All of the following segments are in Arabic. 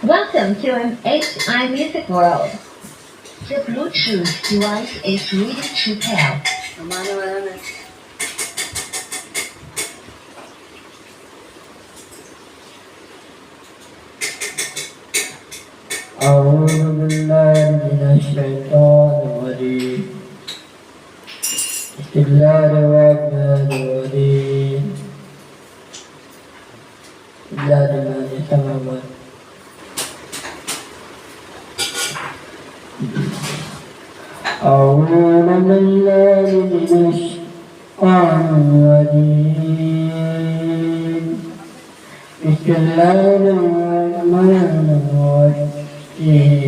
Welcome to MHI Music World. The Bluetooth device is ready to pair. أعوذ بالله من الشيطان الرجيم بسم الله الرحمن الرحيم إلا لمن يتمم أعوذ بالله من الشيطان الرجيم بسم الله الرحمن الرحيم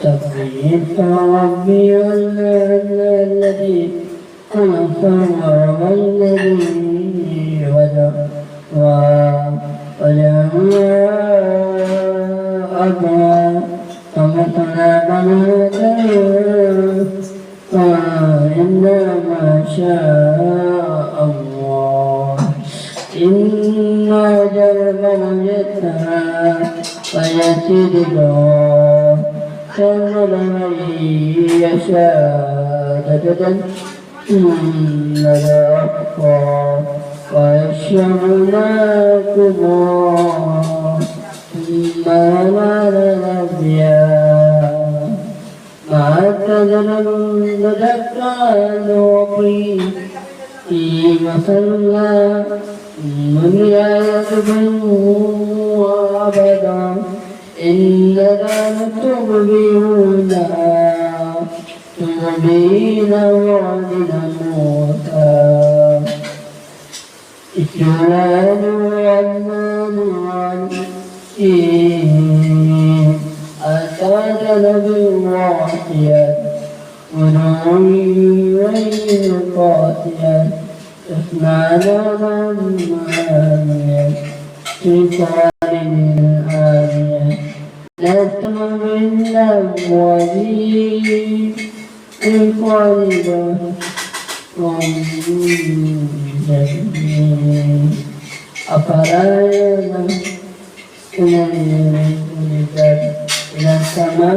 سبحان ربي الذي خلق والذي وجب أبا فمثلا إنما شاء الله إن جرب وجدها ويسير الله خير من يشاء إن الأخطى ويشمنا كبار ثم نال الأنبياء ما تذل ذكر في مصلى من يكبر أبدا إننا تبين وعدنا موسى إسلام الرحمن الرحيم أتاك بالواقية ونوي غير قاسية تسمع لنا المعانية في قارن الآية نسمع بالأولين في قارن ومن أفلا إلى السماء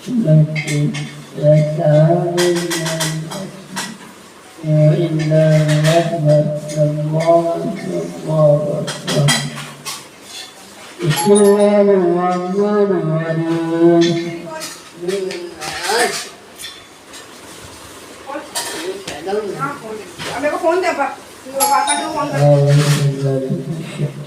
التي وإلا رحمة الله أكبر بسم الله الرحمن الرحيم আমি ফোন দেবা বাবা ফোন দেবা